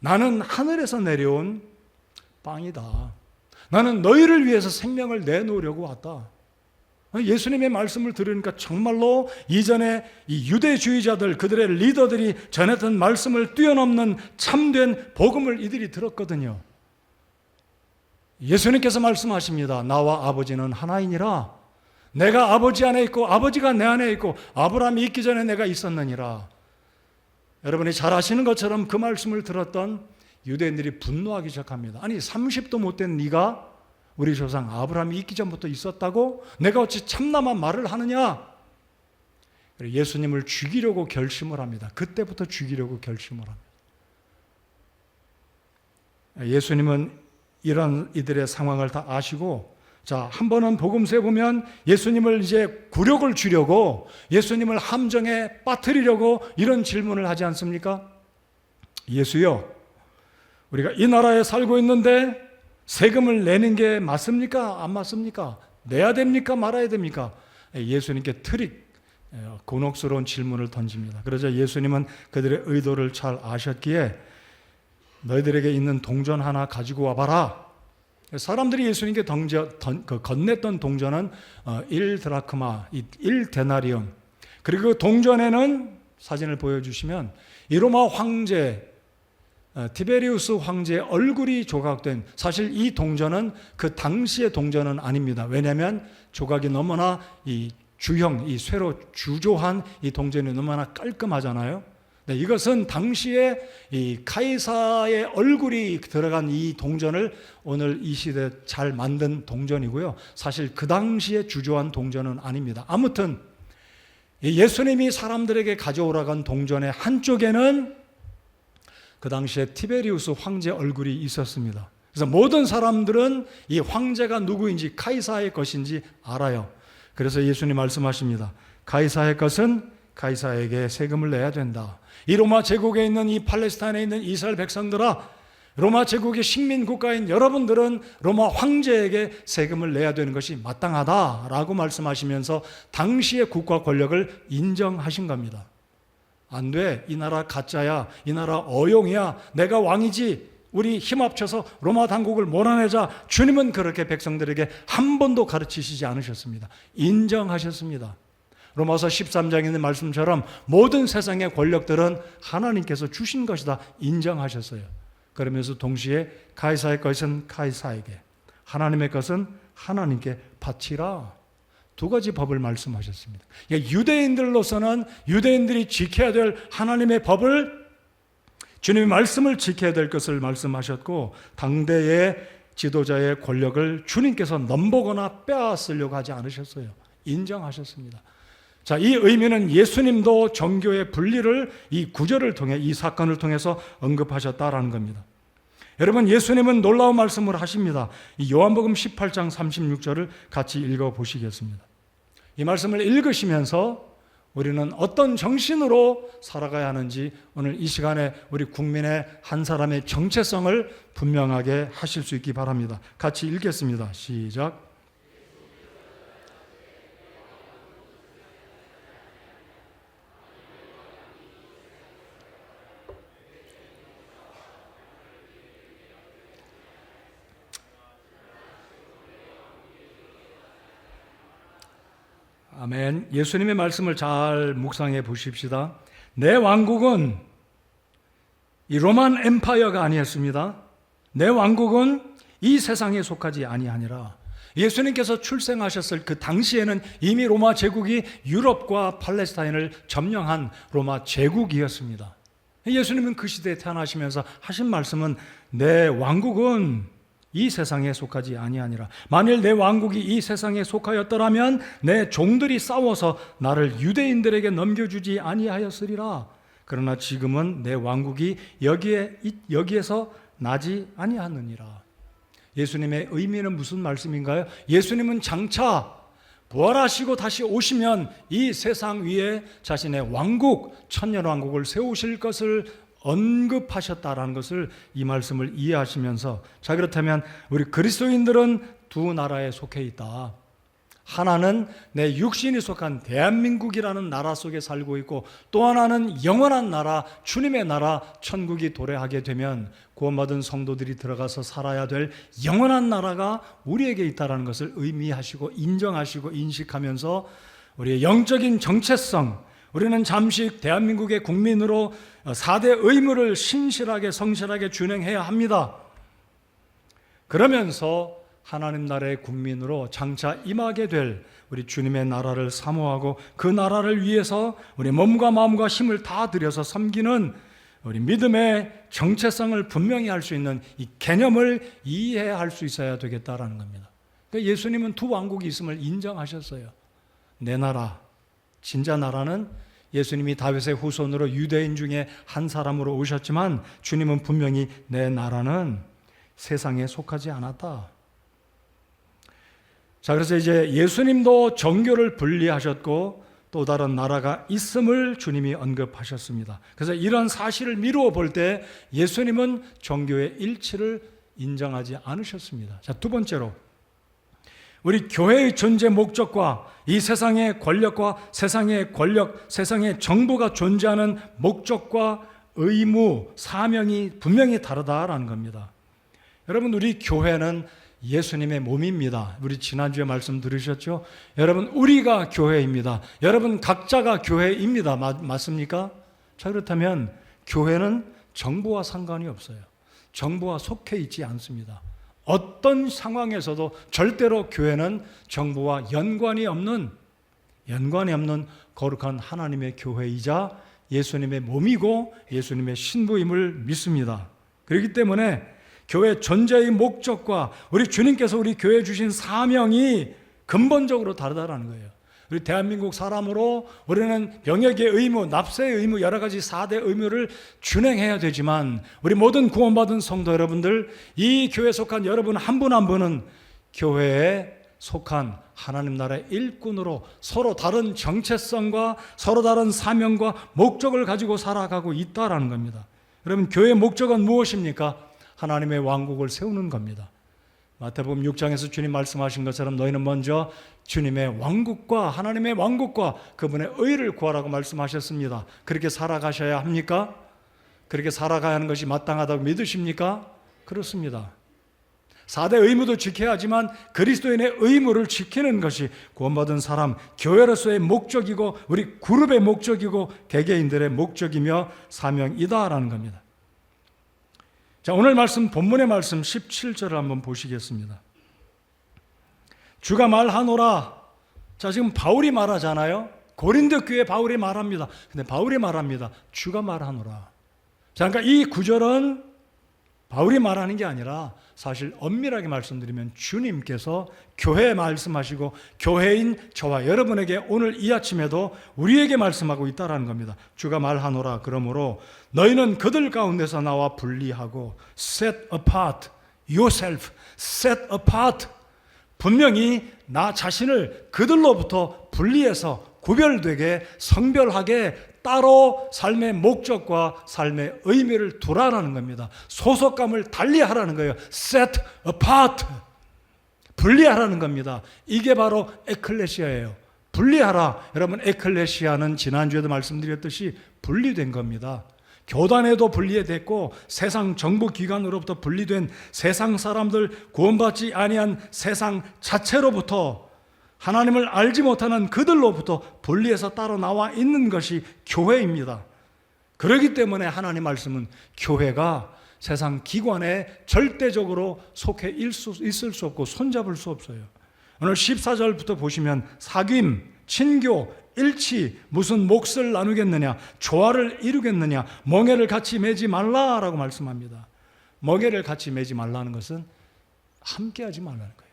나는 하늘에서 내려온 빵이다. 나는 너희를 위해서 생명을 내놓으려고 왔다. 예수님의 말씀을 들으니까 정말로 이전에 이 유대주의자들, 그들의 리더들이 전했던 말씀을 뛰어넘는 참된 복음을 이들이 들었거든요. 예수님께서 말씀하십니다. 나와 아버지는 하나이니라. 내가 아버지 안에 있고 아버지가 내 안에 있고 아브라함이 있기 전에 내가 있었느니라. 여러분이 잘 아시는 것처럼 그 말씀을 들었던 유대인들이 분노하기 시작합니다. 아니 30도 못된 네가 우리 조상 아브라함이 있기 전부터 있었다고? 내가 어찌 참남한 말을 하느냐? 예수님을 죽이려고 결심을 합니다. 그때부터 죽이려고 결심을 합니다. 예수님은 이런 이들의 상황을 다 아시고, 자, 한 번은 복음서에 보면 예수님을 이제 굴욕을 주려고, 예수님을 함정에 빠뜨리려고 이런 질문을 하지 않습니까? 예수요, 우리가 이 나라에 살고 있는데 세금을 내는 게 맞습니까? 안 맞습니까? 내야 됩니까? 말아야 됩니까? 예수님께 트릭, 곤혹스러운 질문을 던집니다. 그러자 예수님은 그들의 의도를 잘 아셨기에 너희들에게 있는 동전 하나 가지고 와봐라. 사람들이 예수님께 건넸던 동전은 1드라크마, 1데나리움. 그리고 그 동전에는 사진을 보여주시면 이 로마 황제 티베리우스 황제의 얼굴이 조각된, 사실 이 동전은 그 당시의 동전은 아닙니다. 왜냐하면 조각이 너무나 이 주형, 이 쇠로 주조한 이 동전이 너무나 깔끔하잖아요. 네, 이것은 당시에 이 카이사의 얼굴이 들어간 이 동전을 오늘 이 시대에 잘 만든 동전이고요. 사실 그 당시에 주조한 동전은 아닙니다. 아무튼 예수님이 사람들에게 가져오라고 한 동전의 한쪽에는 그 당시에 티베리우스 황제 얼굴이 있었습니다. 그래서 모든 사람들은 이 황제가 누구인지, 카이사의 것인지 알아요. 그래서 예수님 말씀하십니다. 카이사의 것은 카이사에게 세금을 내야 된다. 이 로마 제국에 있는 이 팔레스타인에 있는 이스라엘 백성들아, 로마 제국의 식민 국가인 여러분들은 로마 황제에게 세금을 내야 되는 것이 마땅하다라고 말씀하시면서 당시의 국가 권력을 인정하신 겁니다. 안 돼. 이 나라 가짜야. 이 나라 어용이야. 내가 왕이지. 우리 힘 합쳐서 로마 당국을 몰아내자. 주님은 그렇게 백성들에게 한 번도 가르치시지 않으셨습니다. 인정하셨습니다. 로마서 13장에 있는 말씀처럼 모든 세상의 권력들은 하나님께서 주신 것이다 인정하셨어요. 그러면서 동시에 카이사의 것은 카이사에게, 하나님의 것은 하나님께 바치라. 두 가지 법을 말씀하셨습니다. 유대인들로서는 유대인들이 지켜야 될 하나님의 법을, 주님의 말씀을 지켜야 될 것을 말씀하셨고, 당대의 지도자의 권력을 주님께서 넘보거나 빼앗으려고 하지 않으셨어요. 인정하셨습니다. 자, 이 의미는 예수님도 정교의 분리를 이 구절을 통해, 이 사건을 통해서 언급하셨다라는 겁니다. 여러분, 예수님은 놀라운 말씀을 하십니다. 이 요한복음 18장 36절을 같이 읽어보시겠습니다. 이 말씀을 읽으시면서 우리는 어떤 정신으로 살아가야 하는지 오늘 이 시간에 우리 국민의 한 사람의 정체성을 분명하게 하실 수 있기 바랍니다. 같이 읽겠습니다. 시작. 아멘. 예수님의 말씀을 잘 묵상해 보십시다. 내 왕국은 이 로만 엠파이어가 아니었습니다. 내 왕국은 이 세상에 속하지 아니하니라. 예수님께서 출생하셨을 그 당시에는 이미 로마 제국이 유럽과 팔레스타인을 점령한 로마 제국이었습니다. 예수님은 그 시대에 태어나시면서 하신 말씀은 내 왕국은 이 세상에 속하지 아니하니라. 만일 내 왕국이 이 세상에 속하였더라면 내 종들이 싸워서 나를 유대인들에게 넘겨주지 아니하였으리라. 그러나 지금은 내 왕국이 여기에서 나지 아니하느니라. 예수님의 의미는 무슨 말씀인가요? 예수님은 장차 부활하시고 다시 오시면 이 세상 위에 자신의 왕국, 천년왕국을 세우실 것을 언급하셨다라는 것을, 이 말씀을 이해하시면서, 자, 그렇다면 우리 그리스도인들은 두 나라에 속해 있다. 하나는 내 육신이 속한 대한민국이라는 나라 속에 살고 있고, 또 하나는 영원한 나라, 주님의 나라, 천국이 도래하게 되면 구원받은 성도들이 들어가서 살아야 될 영원한 나라가 우리에게 있다는 것을 의미하시고 인정하시고 인식하면서 우리의 영적인 정체성, 우리는 잠시 대한민국의 국민으로 4대 의무를 신실하게 성실하게 준행해야 합니다. 그러면서 하나님 나라의 국민으로 장차 임하게 될 우리 주님의 나라를 사모하고 그 나라를 위해서 우리 몸과 마음과 힘을 다 들여서 섬기는 우리 믿음의 정체성을 분명히 할 수 있는 이 개념을 이해할 수 있어야 되겠다라는 겁니다. 그러니까 예수님은 두 왕국이 있음을 인정하셨어요. 내 나라, 진짜 나라는 예수님이 다윗의 후손으로 유대인 중에 한 사람으로 오셨지만 주님은 분명히 내 나라는 세상에 속하지 않았다. 자, 그래서 이제 예수님도 정교를 분리하셨고 또 다른 나라가 있음을 주님이 언급하셨습니다. 그래서 이런 사실을 미루어 볼 때 예수님은 정교의 일치를 인정하지 않으셨습니다. 자, 두 번째로 우리 교회의 존재 목적과 이 세상의 권력과 세상의 권력, 세상의 정부가 존재하는 목적과 의무, 사명이 분명히 다르다라는 겁니다. 여러분, 우리 교회는 예수님의 몸입니다. 우리 지난주에 말씀 들으셨죠? 여러분, 우리가 교회입니다. 여러분 각자가 교회입니다. 맞습니까? 자, 그렇다면 교회는 정부와 상관이 없어요. 정부와 속해 있지 않습니다. 어떤 상황에서도 절대로 교회는 정부와 연관이 없는 거룩한 하나님의 교회이자 예수님의 몸이고 예수님의 신부임을 믿습니다. 그렇기 때문에 교회 존재의 목적과 우리 주님께서 우리 교회에 주신 사명이 근본적으로 다르다는 거예요. 우리 대한민국 사람으로 우리는 병역의 의무, 납세의 의무, 여러 가지 4대 의무를 준행해야 되지만 우리 모든 구원받은 성도 여러분들, 이 교회에 속한 여러분 한 분 한 분은 교회에 속한 하나님 나라의 일꾼으로 서로 다른 정체성과 서로 다른 사명과 목적을 가지고 살아가고 있다라는 겁니다. 여러분, 교회의 목적은 무엇입니까? 하나님의 왕국을 세우는 겁니다. 마태복음 6장에서 주님 말씀하신 것처럼 너희는 먼저 주님의 왕국과 하나님의 왕국과 그분의 의를 구하라고 말씀하셨습니다. 그렇게 살아가셔야 합니까? 그렇게 살아가야 하는 것이 마땅하다고 믿으십니까? 그렇습니다. 4대 의무도 지켜야 하지만 그리스도인의 의무를 지키는 것이 구원받은 사람, 교회로서의 목적이고 우리 그룹의 목적이고 개개인들의 목적이며 사명이다라는 겁니다. 자, 오늘 말씀, 본문의 말씀 17절을 한번 보시겠습니다. 주가 말하노라. 자, 지금 바울이 말하잖아요. 고린도 교회 바울이 말합니다. 근데 바울이 말합니다. 주가 말하노라. 자, 그러니까 이 구절은 바울이 말하는 게 아니라 사실 엄밀하게 말씀드리면 주님께서 교회에 말씀하시고 교회인 저와 여러분에게 오늘 이 아침에도 우리에게 말씀하고 있다는 겁니다. 주가 말하노라. 그러므로 너희는 그들 가운데서 나와 분리하고 set apart yourself, set apart, 분명히 나 자신을 그들로부터 분리해서 구별되게 성별하게 따로 삶의 목적과 삶의 의미를 두라라는 겁니다. 소속감을 달리하라는 거예요. set apart, 분리하라는 겁니다. 이게 바로 에클레시아예요. 분리하라. 여러분, 에클레시아는 지난주에도 말씀드렸듯이 분리된 겁니다. 교단에도 분리됐고 세상 정부기관으로부터 분리된 세상 사람들, 구원받지 아니한 세상 자체로부터 하나님을 알지 못하는 그들로부터 분리해서 따로 나와 있는 것이 교회입니다. 그렇기 때문에 하나님 말씀은 교회가 세상 기관에 절대적으로 속해 있을 수 없고 손잡을 수 없어요. 오늘 14절부터 보시면 사귐, 친교, 일치, 무슨 몫을 나누겠느냐, 조화를 이루겠느냐, 멍에를 같이 매지 말라라고 말씀합니다. 멍에를 같이 매지 말라는 것은 함께하지 말라는 거예요.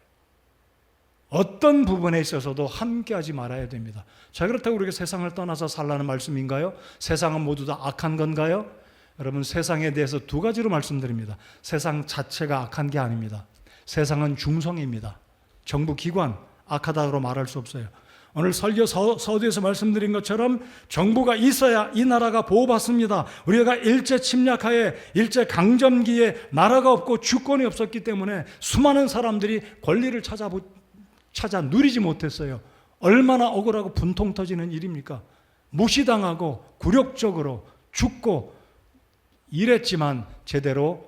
어떤 부분에 있어서도 함께하지 말아야 됩니다. 자, 그렇다고 우리가 세상을 떠나서 살라는 말씀인가요? 세상은 모두 다 악한 건가요? 여러분, 세상에 대해서 두 가지로 말씀드립니다. 세상 자체가 악한 게 아닙니다. 세상은 중성입니다. 정부 기관, 악하다고 말할 수 없어요. 오늘 설교 서두에서 말씀드린 것처럼 정부가 있어야 이 나라가 보호받습니다. 우리가 일제 침략하에, 일제 강점기에 나라가 없고 주권이 없었기 때문에 수많은 사람들이 권리를 찾아 누리지 못했어요. 얼마나 억울하고 분통 터지는 일입니까? 무시당하고 굴욕적으로 죽고 이랬지만 제대로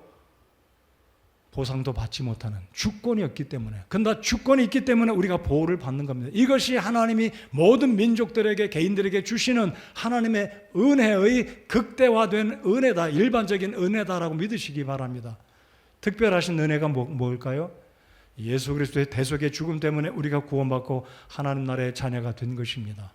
보상도 받지 못하는 주권이 없기 때문에, 근데 주권이 있기 때문에 우리가 보호를 받는 겁니다. 이것이 하나님이 모든 민족들에게, 개인들에게 주시는 하나님의 은혜의 극대화된 은혜다, 일반적인 은혜다라고 믿으시기 바랍니다. 특별하신 은혜가 뭘까요? 예수 그리스도의 대속의 죽음 때문에 우리가 구원받고 하나님 나라의 자녀가 된 것입니다.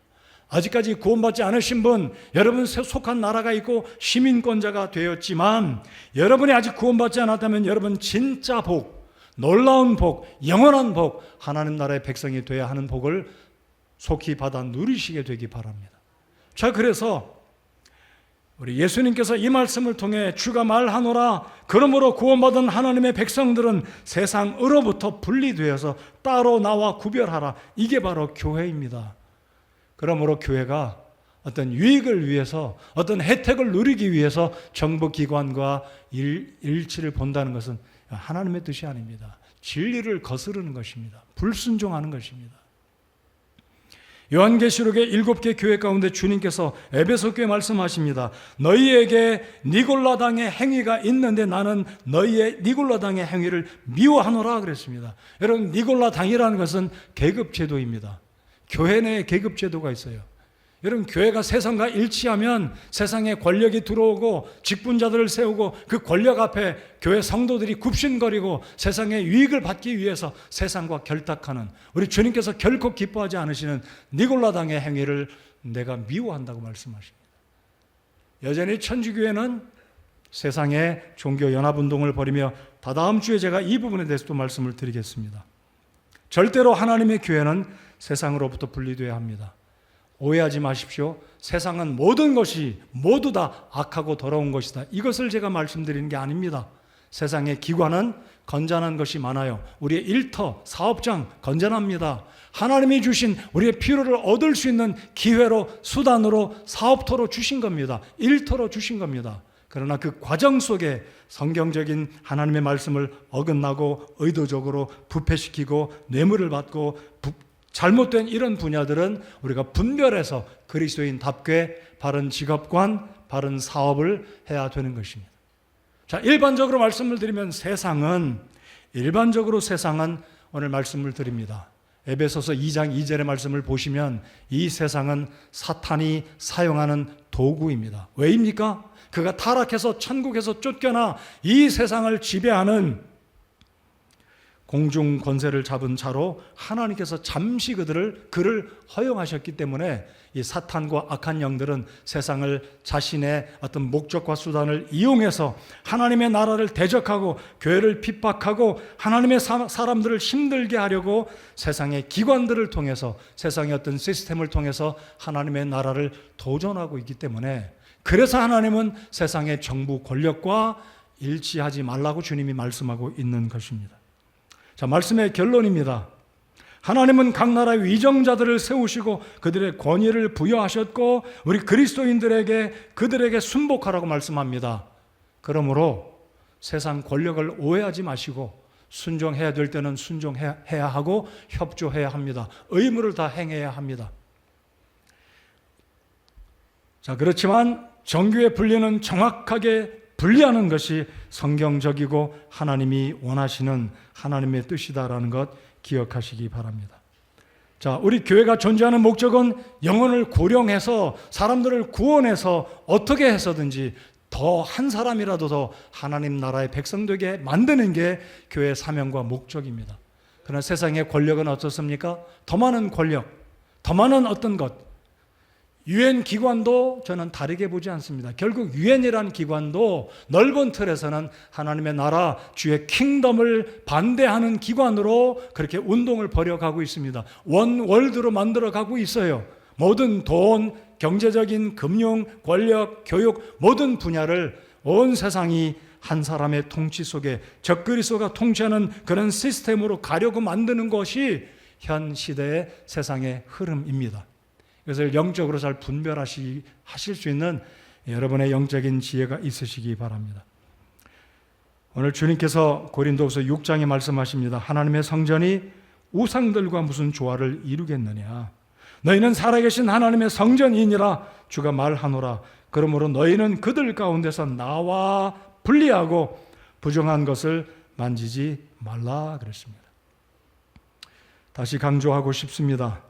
아직까지 구원받지 않으신 분, 여러분 속한 나라가 있고 시민권자가 되었지만 여러분이 아직 구원받지 않았다면 여러분 진짜 복, 놀라운 복, 영원한 복, 하나님 나라의 백성이 되어야 하는 복을 속히 받아 누리시게 되기 바랍니다. 자, 그래서 우리 예수님께서 이 말씀을 통해 주가 말하노라, 그러므로 구원받은 하나님의 백성들은 세상으로부터 분리되어서 따로 나와 구별하라. 이게 바로 교회입니다. 그러므로 교회가 어떤 유익을 위해서, 어떤 혜택을 누리기 위해서 정부기관과 일치를 본다는 것은 하나님의 뜻이 아닙니다. 진리를 거스르는 것입니다. 불순종하는 것입니다. 요한계시록의 7개 교회 가운데 주님께서 에베소 교회 말씀하십니다. 너희에게 니골라당의 행위가 있는데 나는 너희의 니골라당의 행위를 미워하노라 그랬습니다. 여러분, 니골라당이라는 것은 계급제도입니다. 교회 내에 계급제도가 있어요. 여러분, 교회가 세상과 일치하면 세상에 권력이 들어오고 직분자들을 세우고 그 권력 앞에 교회 성도들이 굽신거리고 세상의 유익을 받기 위해서 세상과 결탁하는, 우리 주님께서 결코 기뻐하지 않으시는 니골라당의 행위를 내가 미워한다고 말씀하십니다. 여전히 천주교회는 세상의 종교 연합운동을 벌이며, 다다음 주에 제가 이 부분에 대해서도 말씀을 드리겠습니다. 절대로 하나님의 교회는 세상으로부터 분리되어야 합니다. 오해하지 마십시오. 세상은 모든 것이 모두 다 악하고 더러운 것이다. 이것을 제가 말씀드리는 게 아닙니다. 세상의 기관은 건전한 것이 많아요. 우리의 일터, 사업장 건전합니다. 하나님이 주신 우리의 필요를 얻을 수 있는 기회로, 수단으로, 사업터로 주신 겁니다. 일터로 주신 겁니다. 그러나 그 과정 속에 성경적인 하나님의 말씀을 어긋나고 의도적으로 부패시키고 뇌물을 받고 잘못된 이런 분야들은 우리가 분별해서 그리스도인답게 바른 직업관, 바른 사업을 해야 되는 것입니다. 자, 일반적으로 말씀을 드리면 일반적으로 세상은 오늘 말씀을 드립니다. 에베소서 2장 2절의 말씀을 보시면 이 세상은 사탄이 사용하는 도구입니다. 왜입니까? 그가 타락해서 천국에서 쫓겨나 이 세상을 지배하는 공중 권세를 잡은 자로 하나님께서 잠시 그를 허용하셨기 때문에 이 사탄과 악한 영들은 세상을 자신의 어떤 목적과 수단을 이용해서 하나님의 나라를 대적하고 교회를 핍박하고 하나님의 사람들을 힘들게 하려고 세상의 기관들을 통해서, 세상의 어떤 시스템을 통해서 하나님의 나라를 도전하고 있기 때문에, 그래서 하나님은 세상의 정부 권력과 일치하지 말라고 주님이 말씀하고 있는 것입니다. 자, 말씀의 결론입니다. 하나님은 각 나라의 위정자들을 세우시고 그들의 권위를 부여하셨고 우리 그리스도인들에게 그들에게 순복하라고 말씀합니다. 그러므로 세상 권력을 오해하지 마시고 순종해야 될 때는 순종해야 하고 협조해야 합니다. 의무를 다 행해야 합니다. 자, 그렇지만 정규의 분리는 정확하게 분리하는 것이 성경적이고 하나님이 원하시는 하나님의 뜻이다라는 것 기억하시기 바랍니다. 자, 우리 교회가 존재하는 목적은 영혼을 고령해서 사람들을 구원해서 어떻게 해서든지 더 한 사람이라도 더 하나님 나라의 백성 되게 만드는 게 교회의 사명과 목적입니다. 그러나 세상의 권력은 어떻습니까? 더 많은 권력, 더 많은 어떤 것, 유엔 기관도 저는 다르게 보지 않습니다. 결국 유엔이라는 기관도 넓은 틀에서는 하나님의 나라, 주의 킹덤을 반대하는 기관으로 그렇게 운동을 벌여가고 있습니다. 원월드로 만들어가고 있어요. 모든 돈, 경제적인 금융, 권력, 교육 모든 분야를 온 세상이 한 사람의 통치 속에 적그리스도가 통치하는 그런 시스템으로 가려고 만드는 것이 현 시대의 세상의 흐름입니다. 그래서 영적으로 잘 분별하실 수 있는 여러분의 영적인 지혜가 있으시기 바랍니다. 오늘 주님께서 고린도후서 6장에 말씀하십니다. 하나님의 성전이 우상들과 무슨 조화를 이루겠느냐. 너희는 살아계신 하나님의 성전이니라 주가 말하노라. 그러므로 너희는 그들 가운데서 나와 분리하고 부정한 것을 만지지 말라 그랬습니다. 다시 강조하고 싶습니다.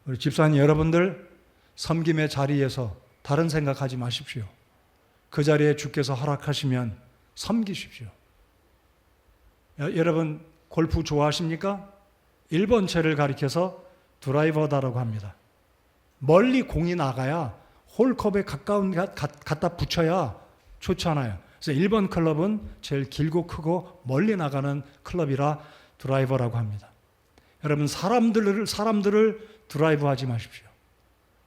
우리 집사님 여러분들, 섬김의 자리에서 다른 생각하지 마십시오. 그 자리에 주께서 허락하시면 섬기십시오. 여러분 골프 좋아하십니까? 1번 채를 가리켜서 드라이버다라고 합니다. 멀리 공이 나가야 홀컵에 갖다 붙여야 좋잖아요. 그래서 1번 클럽은 제일 길고 크고 멀리 나가는 클럽이라 드라이버라고 합니다. 여러분, 사람들을 드라이브하지 마십시오.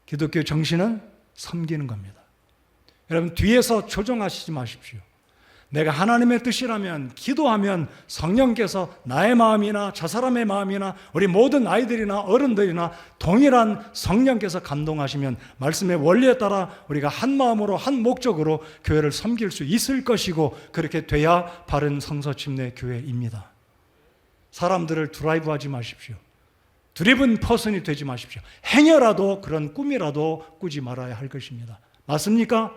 기독교 정신은 섬기는 겁니다. 여러분, 뒤에서 조종하시지 마십시오. 내가 하나님의 뜻이라면, 기도하면 성령께서 나의 마음이나 저 사람의 마음이나 우리 모든 아이들이나 어른들이나 동일한 성령께서 감동하시면 말씀의 원리에 따라 우리가 한 마음으로 한 목적으로 교회를 섬길 수 있을 것이고, 그렇게 돼야 바른 성서침례 교회입니다. 사람들을 드라이브하지 마십시오. 드리븐 퍼슨이 되지 마십시오. 행여라도 그런 꿈이라도 꾸지 말아야 할 것입니다. 맞습니까?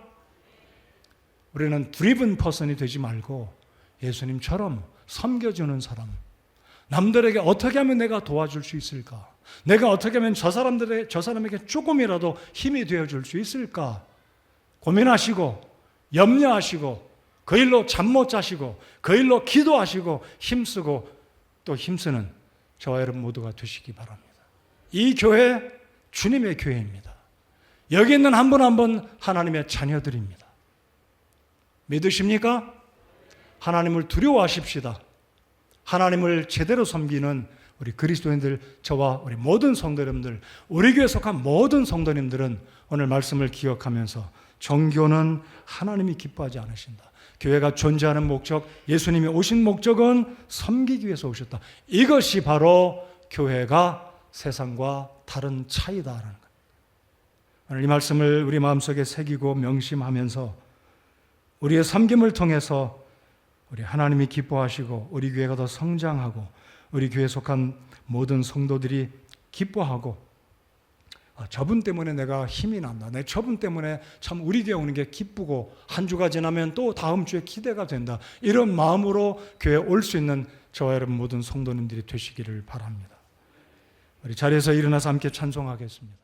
우리는 드리븐 퍼슨이 되지 말고 예수님처럼 섬겨주는 사람, 남들에게 어떻게 하면 내가 도와줄 수 있을까? 내가 어떻게 하면 저 사람에게 조금이라도 힘이 되어줄 수 있을까? 고민하시고 염려하시고 그 일로 잠 못 자시고 그 일로 기도하시고 힘쓰고 또 힘쓰는 저와 여러분 모두가 되시기 바랍니다. 이 교회 주님의 교회입니다. 여기 있는 한 분 한 분 하나님의 자녀들입니다. 믿으십니까? 하나님을 두려워하십시다. 하나님을 제대로 섬기는 우리 그리스도인들, 저와 우리 모든 성도 여러분들, 우리 교회에 속한 모든 성도님들은 오늘 말씀을 기억하면서 정교는 하나님이 기뻐하지 않으신다. 교회가 존재하는 목적, 예수님이 오신 목적은 섬기기 위해서 오셨다. 이것이 바로 교회가 세상과 다른 차이다라는 것. 오늘 이 말씀을 우리 마음속에 새기고 명심하면서 우리의 섬김을 통해서 우리 하나님이 기뻐하시고 우리 교회가 더 성장하고 우리 교회에 속한 모든 성도들이 기뻐하고, 저분 때문에 내가 힘이 난다, 저분 때문에 참 우리 교회 오는 게 기쁘고 한 주가 지나면 또 다음 주에 기대가 된다, 이런 마음으로 교회에 올 수 있는 저와 여러분 모든 성도님들이 되시기를 바랍니다. 우리 자리에서 일어나서 함께 찬송하겠습니다.